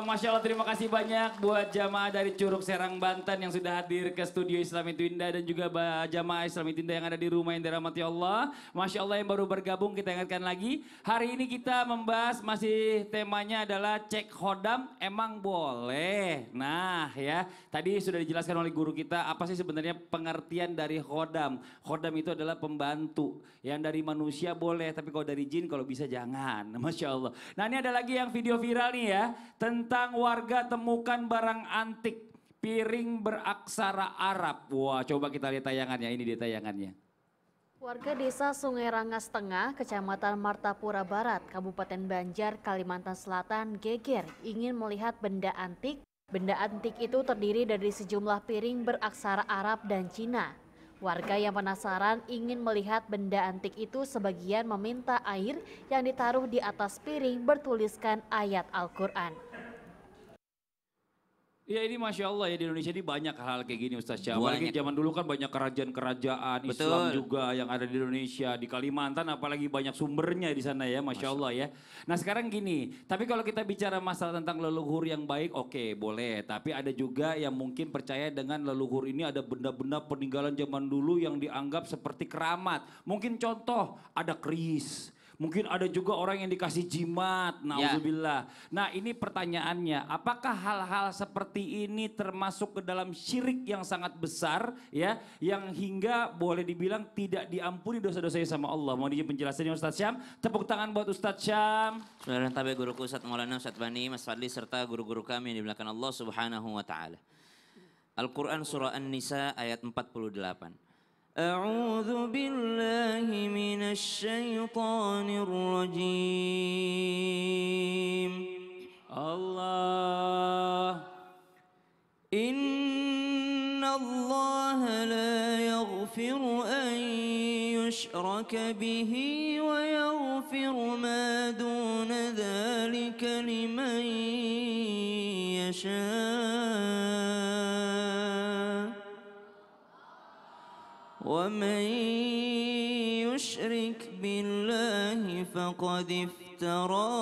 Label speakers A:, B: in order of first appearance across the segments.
A: Masya Allah terima kasih banyak buat jamaah dari Curug Serang Banten yang sudah hadir ke studio Islam Itu Indah dan juga jamaah Islam Itu Indah yang ada di rumah yang dirahmati Allah. Masya Allah yang baru bergabung kita ingatkan lagi. Hari ini kita membahas masih temanya adalah cek khodam emang boleh. Nah ya tadi sudah dijelaskan oleh guru kita apa sih sebenarnya pengertian dari khodam. Khodam itu adalah pembantu yang dari manusia boleh tapi kalau dari jin kalau bisa jangan. Masya Allah. Nah ini ada lagi yang video viral nih ya. Tentang warga temukan barang antik, piring beraksara Arab. Wah, coba kita lihat tayangannya, ini dia tayangannya.
B: Warga desa Sungai Rangas Tengah, Kecamatan Martapura Barat, Kabupaten Banjar, Kalimantan Selatan geger ingin melihat benda antik. Benda antik itu terdiri dari sejumlah piring beraksara Arab dan Cina. Warga yang penasaran ingin melihat benda antik itu sebagian meminta air yang ditaruh di atas piring bertuliskan ayat Al-Quran.
A: Ya ini Masya Allah ya di Indonesia ini banyak hal-hal kayak gini Ustaz Syah. Apalagi zaman dulu kan banyak kerajaan-kerajaan Islam juga yang ada di Indonesia. Di Kalimantan apalagi banyak sumbernya di sana ya Masya Allah ya. Nah sekarang gini, tapi kalau kita bicara masalah tentang leluhur yang baik oke boleh. Tapi ada juga yang mungkin percaya dengan leluhur ini ada benda-benda peninggalan zaman dulu yang dianggap seperti keramat. Mungkin contoh ada keris. Mungkin ada juga orang yang dikasih jimat, na'udzubillah. Nah ini pertanyaannya, apakah hal-hal seperti ini termasuk ke dalam syirik yang sangat besar ya, yang hingga boleh dibilang tidak diampuni dosa-dosanya sama Allah. Mohon izin penjelasannya Ustaz Syam, tepuk tangan buat Ustaz Syam.
C: Saudara dan tabi guruku Ustaz Maulana, Ustaz Bani, Mas Fadli serta guru-guru kami yang dimuliakan Allah Subhanahu wa taala. Al-Qur'an surah An-Nisa ayat 48. أعوذ بالله من الشيطان الرجيم
A: الله
C: إن الله لا يغفر أن يشرك به ويغفر ما دون ذلك لمن يشاء ومن يشرك بالله فقد افترى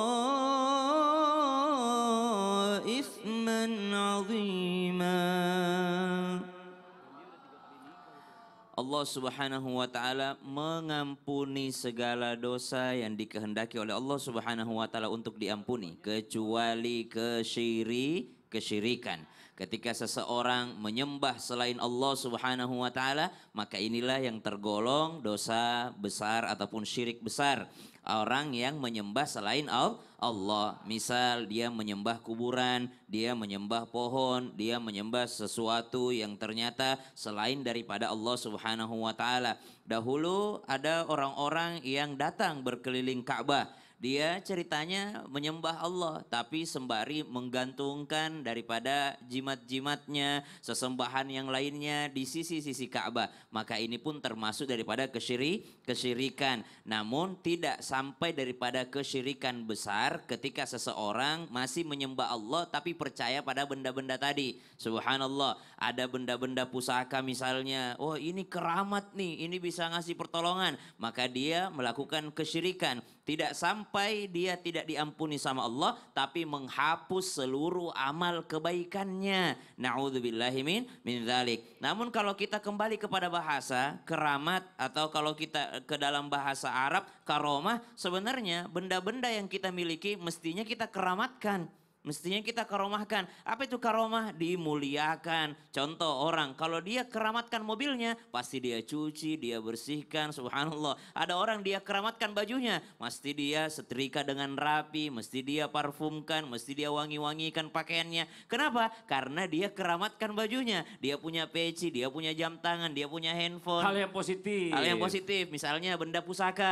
C: إثما عظيما. Allah Subhanahu wa taala mengampuni segala dosa yang dikehendaki oleh Allah Subhanahu wa taala untuk diampuni kecuali kesyirikan. Ketika seseorang menyembah selain Allah Subhanahu wa taala, maka inilah yang tergolong dosa besar ataupun syirik besar. Orang yang menyembah selain Allah, misal dia menyembah kuburan, dia menyembah pohon, dia menyembah sesuatu yang ternyata selain daripada Allah Subhanahu wa taala. Dahulu ada orang-orang yang datang berkeliling Ka'bah. Dia ceritanya menyembah Allah tapi sembari menggantungkan daripada jimat-jimatnya, sesembahan yang lainnya di sisi-sisi Ka'bah. Maka ini pun termasuk daripada kesyirikan. Namun tidak sampai daripada kesyirikan besar ketika seseorang masih menyembah Allah tapi percaya pada benda-benda tadi. Subhanallah, ada benda-benda pusaka misalnya, oh ini keramat nih, ini bisa ngasih pertolongan. Maka dia melakukan kesyirikan. Tidak sampai dia tidak diampuni sama Allah, tapi menghapus seluruh amal kebaikannya. Na'udzubillahi min dzalik. Namun kalau kita kembali kepada bahasa keramat atau kalau kita ke dalam bahasa Arab karomah, sebenarnya benda-benda yang kita miliki mestinya kita keramatkan. Mestinya kita karomahkan. Apa itu karomah? Dimuliakan. Contoh orang, kalau dia keramatkan mobilnya, pasti dia cuci, dia bersihkan, subhanallah. Ada orang dia keramatkan bajunya, mesti dia setrika dengan rapi, mesti dia parfumkan, mesti dia wangi-wangikan pakaiannya. Kenapa? Karena dia keramatkan bajunya. Dia punya peci, dia punya jam tangan, dia punya handphone.
A: Hal yang positif.
C: Hal yang positif, misalnya benda pusaka,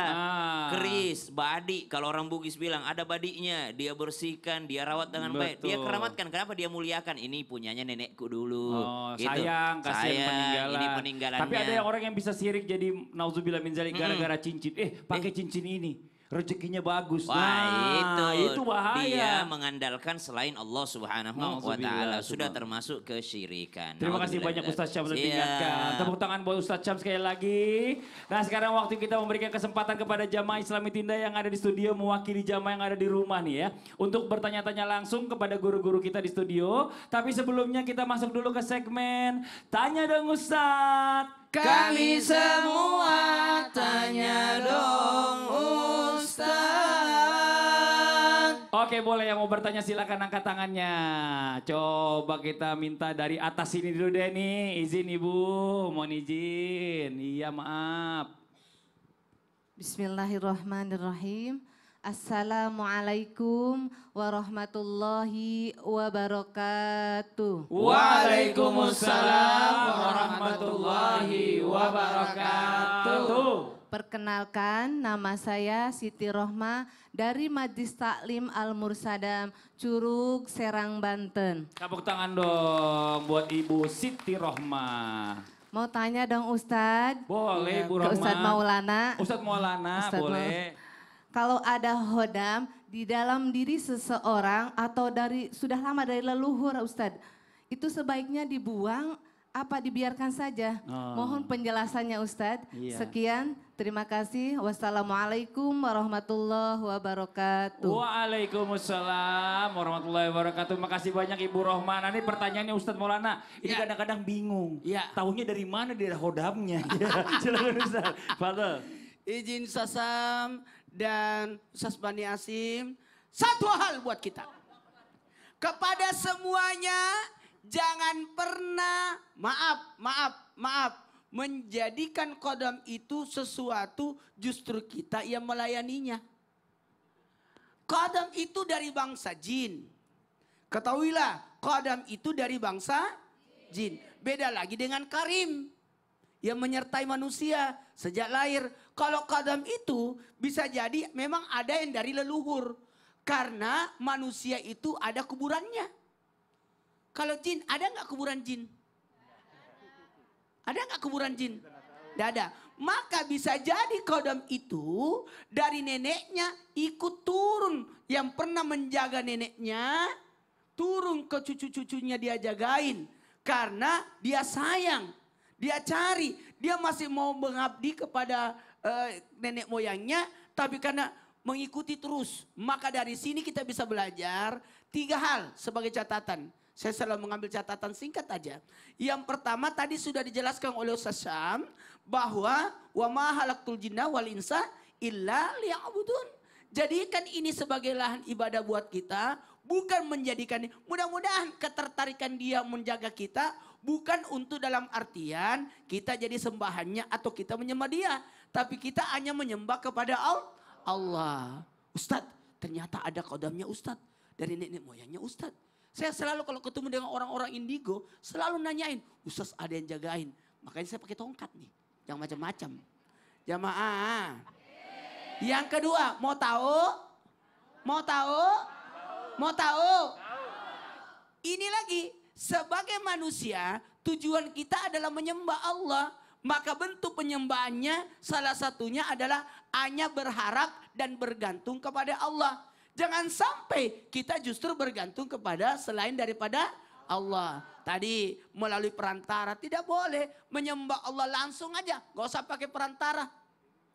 C: keris, badi. Kalau orang Bugis bilang ada badinya, dia bersihkan, dia rawat dengan baik. Dia keramatkan. Kenapa dia muliakan? Ini punyanya nenekku dulu.
A: Oh,
C: gitu.
A: Sayang, kasihan peninggalan.
C: Ini peninggalannya.
A: Tapi ada yang orang yang bisa sirik jadi nauzubillah min zalik gara-gara cincin. Pakai cincin ini. rezekinya bagus.
C: Wah,
A: itu bahaya.
C: Dia mengandalkan selain Allah Subhanahu wa taala, sudah termasuk kesyirikan.
A: Terima kasih banyak Ustaz Syam sudah diingatkan. Tepuk tangan buat Ustaz Syam sekali lagi. Nah, sekarang waktu kita memberikan kesempatan kepada jamaah Islami Tinda yang ada di studio mewakili jamaah yang ada di rumah nih ya, untuk bertanya-tanya langsung kepada guru-guru kita di studio. Tapi sebelumnya kita masuk dulu ke segmen Tanya Dong Ustaz.
C: Kami semua tanya dong Ustaz.
A: Oke, boleh yang mau bertanya silakan angkat tangannya. Coba kita minta dari atas sini dulu deh nih. Izin Ibu, mohon izin. Iya, maaf.
D: Bismillahirrahmanirrahim. Assalamualaikum warahmatullahi wabarakatuh.
A: Waalaikumsalam warahmatullahi wabarakatuh.
D: Perkenalkan, nama saya Siti Rohma dari Majlis Taklim Al-Mursadam, Curug, Serang, Banten.
A: Tepuk tangan dong buat Ibu Siti Rohma.
D: Mau tanya dong Ustadz?
A: Boleh, Bu
D: Ke
A: Rohma.
D: Ustadz Maulana.
A: Ustadz Maulana, boleh.
D: Kalau ada hodam di dalam diri seseorang atau sudah lama dari leluhur Ustadz, itu sebaiknya dibuang apa dibiarkan saja? Mohon penjelasannya Ustadz.
A: Iya.
D: Sekian, terima kasih. Wassalamualaikum warahmatullahi wabarakatuh.
A: Waalaikumsalam warahmatullahi wabarakatuh. Makasih banyak Ibu Rohma. Nanti pertanyaannya Ustadz Maulana, ini kadang-kadang bingung. Tahunya dari mana dia hodamnya? Silakan Ustadz. Fadel.
E: Izin Sasam dan Ustaz Bani Asim, satu hal buat kita. Kepada semuanya, jangan pernah menjadikan qadam itu sesuatu justru kita yang melayaninya. Qadam itu dari bangsa jin. Ketahuilah, qadam itu dari bangsa jin. Beda lagi dengan karim yang menyertai manusia sejak lahir. Kalau qadam itu bisa jadi memang ada yang dari leluhur. Karena manusia itu ada kuburannya. Kalau jin, ada nggak kuburan jin? Ada nggak kuburan jin? Tidak ada. Maka bisa jadi qadam itu dari neneknya ikut turun. Yang pernah menjaga neneknya, turun ke cucu-cucunya dia jagain. Karena dia sayang. Dia cari, dia masih mau mengabdi kepada nenek moyangnya, tapi karena mengikuti terus. Maka dari sini kita bisa belajar 3 hal sebagai catatan. Saya selalu mengambil catatan singkat aja. Yang pertama tadi sudah dijelaskan oleh Ustaz Syam bahwa wa ma halaqtul jinna wal insa illa liya'budun. Jadikan ini sebagai lahan ibadah buat kita, bukan menjadikan, mudah-mudahan ketertarikan dia menjaga kita bukan untuk dalam artian kita jadi sembahannya atau kita menyembah dia. Tapi kita hanya menyembah kepada Allah. Ustadz, ternyata ada qadamnya Ustadz. Dari nenek moyangnya Ustadz. Saya selalu kalau ketemu dengan orang-orang indigo, selalu nanyain, Ustadz ada yang jagain. Makanya saya pakai tongkat nih, yang macam-macam. Jamaah. Yang kedua, mau tahu? Mau tahu? Mau tahu? Ini lagi, sebagai manusia, tujuan kita adalah menyembah Allah. Maka bentuk penyembahannya salah satunya adalah hanya berharap dan bergantung kepada Allah. Jangan sampai kita justru bergantung kepada selain daripada Allah. Tadi melalui perantara tidak boleh menyembah Allah langsung aja. Gak usah pakai perantara.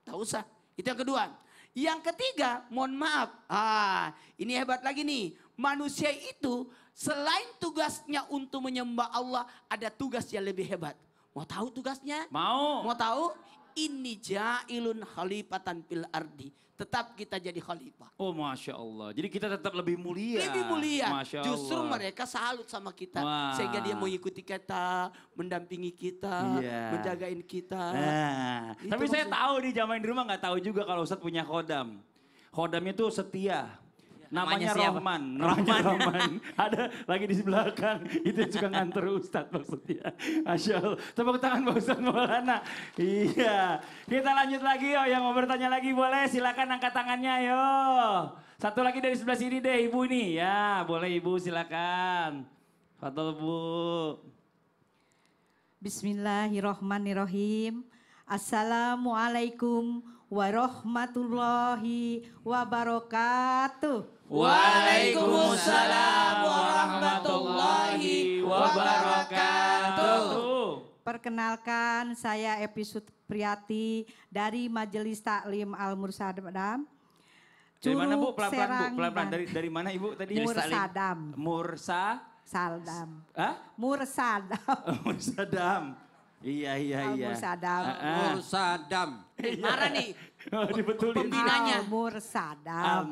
E: Tak usah. Itu yang kedua. Yang ketiga, mohon maaf. Ini hebat lagi nih. Manusia itu selain tugasnya untuk menyembah Allah, ada tugas yang lebih hebat. Mau tahu tugasnya?
A: Mau.
E: Mau tahu? Inni ja'ilun khalifatan fil ardi. Tetap kita jadi khalifah.
A: Oh Masya Allah. Jadi kita tetap lebih mulia.
E: Lebih mulia.
A: Masya Allah.
E: Justru mereka salut sama kita.
A: Wah.
E: Sehingga dia mengikuti kita, mendampingi kita, menjagain kita.
A: Tapi saya tahu di zaman di rumah nggak tahu juga kalau Ustadz punya khodam. Khodamnya tuh setia. Namanya Rohman. Rohman. Ada lagi di belakang. Itu yang suka nganter Ustadz maksudnya. Masya Allah. Tepuk tangan Pak Ustadz Maulana. Iya. Kita lanjut lagi yo. Yang mau bertanya lagi boleh. Silakan angkat tangannya yo. Satu lagi dari sebelah sini deh Ibu nih. Ya boleh Ibu silakan. Fadol Bu.
F: Bismillahirrohmanirrohim. Assalamualaikum warahmatullahi wabarakatuh.
E: Waalaikumsalam warahmatullahi wabarakatuh.
F: Perkenalkan, saya Epi Supriyati dari Majelis Taklim Al-Mursadam.
A: Dari mana Bu?
F: Curug
A: Pelan-pelan Bu,
F: Serang
A: pelan-pelan.
F: dan
A: Dari mana Ibu tadi?
F: Mursadam.
A: Saldam.
F: Mursadam.
A: Iya.
F: Al-Mursadam.
G: Mursadam.
E: Marah nih.
A: Dibetulin.
E: Pembinanya.
F: Al-Mursadam.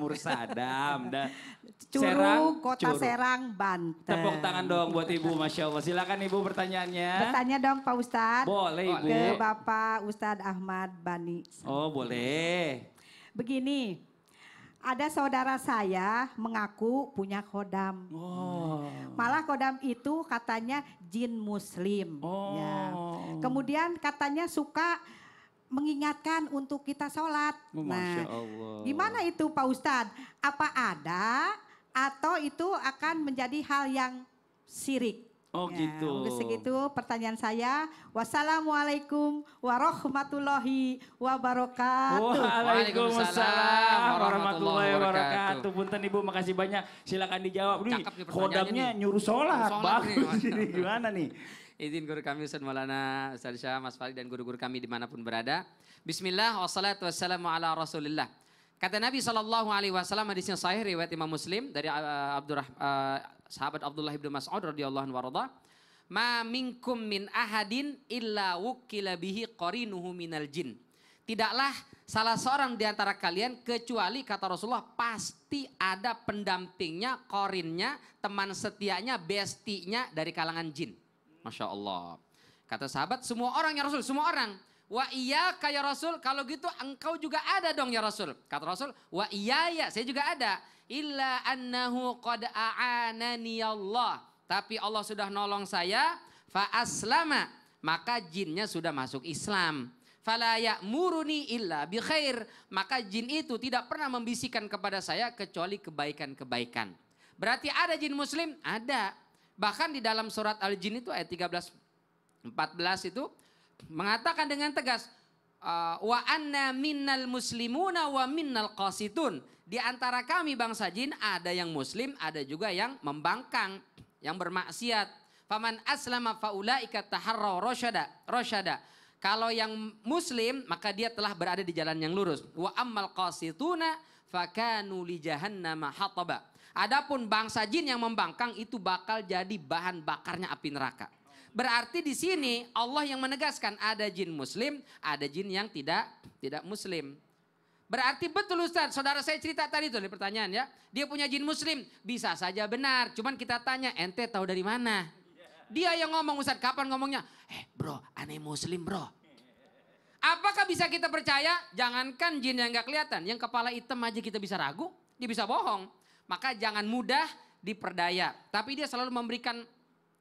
A: Serang,
F: Curug, Kota
A: Curug.
F: Serang, Banten.
A: Tepuk tangan dong buat Ibu, Masya Allah. Silakan Ibu pertanyaannya.
F: Bertanya dong Pak Ustadz.
A: Boleh Ibu.
F: Ke Bapak Ustadz Ahmad Bani.
A: Oh boleh.
F: Begini, ada saudara saya mengaku punya kodam.
A: Oh.
F: Malah kodam itu katanya jin muslim.
A: Oh.
F: Ya. Kemudian katanya suka mengingatkan untuk kita sholat.
A: Oh, Masya Allah.
F: Gimana itu Pak Ustadz? Apa ada atau itu akan menjadi hal yang syirik?
A: Oh gitu.
F: Untuk segitu pertanyaan saya. Wassalamualaikum warahmatullahi wabarakatuh.
A: Waalaikumsalam warahmatullahi wabarakatuh. Punten Ibu, makasih banyak. Silakan dijawab. Nih,
G: Cakep nih pertanyaannya
A: kodamnya
G: nih.
A: nyuruh sholat.
G: Sholat
A: Bagus
G: nih, Masya
A: ini. Gimana nih?
G: Izin guru kami Ustaz Maulana, Ustaz Syah, Mas Farid dan guru-guru kami dimanapun berada. Bismillah, wassalatu wassalamu ala rasulillah. Kata Nabi SAW hadis yang sahih riwayat Imam Muslim dari sahabat Abdullah bin Mas'ud radhiyallahu anhu warada. Ma minkum min ahadin illa wukila bihi qarinuhu minal jin. Tidaklah salah seorang di antara kalian kecuali kata Rasulullah pasti ada pendampingnya, korinnya, teman setianya, bestinya dari kalangan jin. Masya Allah. Kata sahabat, semua orang ya Rasul, semua orang. Wa iya ya Rasul, kalau gitu engkau juga ada dong ya Rasul. Kata Rasul, wa iya saya juga ada. Illa annahu qad a'anani Allah. Tapi Allah sudah nolong saya, fa aslama, maka jinnya sudah masuk Islam. Fala ya'muruni illa bi khair, maka jin itu tidak pernah membisikkan kepada saya kecuali kebaikan-kebaikan. Berarti ada jin muslim? Ada. Bahkan di dalam surat Al-Jin itu ayat 13 14 itu mengatakan dengan tegas, wa anna minnal muslimuna wa minnal qasitun. Di antara kami bangsa jin ada yang muslim, ada juga yang membangkang, yang bermaksiat. Faman aslama faulaika taharraw rasyada. Kalau yang muslim maka dia telah berada di jalan yang lurus. Wa ammal qasituna fakanu li jahannama hataba. Adapun bangsa jin yang membangkang itu bakal jadi bahan bakarnya api neraka. Berarti di sini Allah yang menegaskan ada jin muslim, ada jin yang tidak muslim. Berarti betul Ustaz, saudara saya cerita tadi tuh di pertanyaan ya. Dia punya jin muslim, bisa saja benar. Cuman kita tanya, ente tahu dari mana? Dia yang ngomong Ustaz, kapan ngomongnya? Bro, aneh muslim bro. Apakah bisa kita percaya? Jangankan jin yang gak kelihatan, yang kepala hitam aja kita bisa ragu, dia bisa bohong. Maka jangan mudah diperdaya. Tapi dia selalu memberikan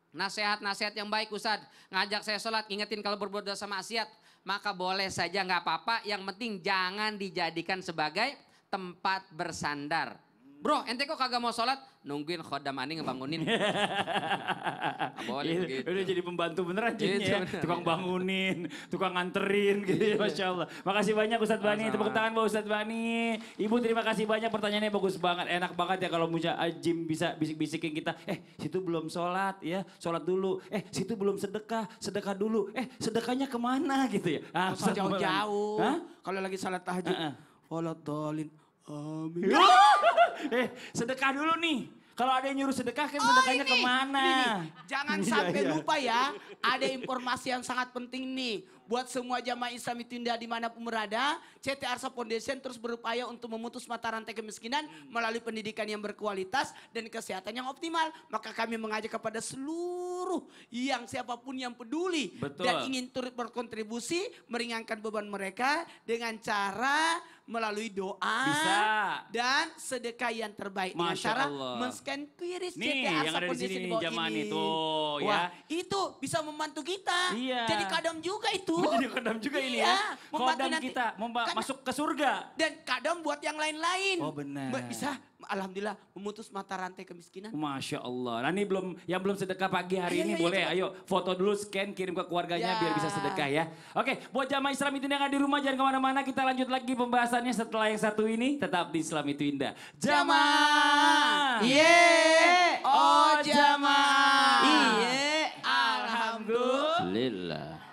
G: nasihat-nasihat yang baik Ustaz. Ngajak saya sholat, ingetin kalau berbuat dosa maksiat. Maka boleh saja gak apa-apa, yang penting jangan dijadikan sebagai tempat bersandar. Bro, ente kok kagak mau sholat? Nungguin khodam ani ngebangunin. Boleh begitu.
A: Udah jadi pembantu beneran jinnya
G: Gitu,
A: ya. Tukang bangunin, tukang nganterin gitu ya, Masya Allah. Makasih banyak Ustadz Bani, tepuk tangan buat Ustadz Bani. Ibu terima kasih banyak, pertanyaannya bagus banget. Enak banget ya kalau Muja Ajim bisa bisik-bisikin kita. Situ belum sholat ya, sholat dulu. Situ belum sedekah dulu. Sedekahnya kemana gitu ya.
E: Usah jauh-jauh. Kalau lagi salat tahajud. Walat dolin. Amin.
A: Sedekah dulu nih. Kalau ada yang nyuruh sedekah kan sedekahnya kemana?
E: Ini. Jangan sampai lupa ya. Ada informasi yang sangat penting nih. Buat semua jamaah Islam Tinda dimanapun berada. CT Arsa Foundation terus berupaya untuk memutus mata rantai kemiskinan. Melalui pendidikan yang berkualitas dan kesehatan yang optimal. Maka kami mengajak kepada seluruh yang siapapun yang peduli.
A: Betul.
E: Dan ingin turut berkontribusi. Meringankan beban mereka dengan cara melalui doa.
A: Bisa.
E: Dan sedekah yang terbaik.
A: Masya
E: dengan cara
A: Allah.
E: men-scan QRIS CT
A: Nih,
E: Arsa
A: yang ada di
E: Foundation
A: sini
E: di bawah
A: jamaah
E: ini.
A: nih, tuh, ya.
E: Wah, itu bisa membantu kita.
A: Iya.
E: Jadi kadam juga itu.
A: Jadi kodam juga ini ya.
E: Membantu
A: Kodam
E: nanti.
A: kita
E: Karena-
A: masuk ke surga.
E: Dan kadam buat yang lain-lain.
A: Oh, benar.
E: Bisa alhamdulillah memutus mata rantai kemiskinan.
A: Masya Allah. Nah ini yang belum sedekah pagi hari ini boleh.
E: coba.
A: Ayo foto dulu, scan, kirim ke keluarganya
E: Ya.
A: biar bisa sedekah ya. Oke, buat jamaah Islam itu yang ada di rumah jangan kemana-mana. Kita lanjut lagi pembahasannya setelah yang satu ini. Tetap di Islam itu indah. Jamaah.
E: Oh jamaah.
C: Iya.
A: Alhamdulillah.
C: Lillah.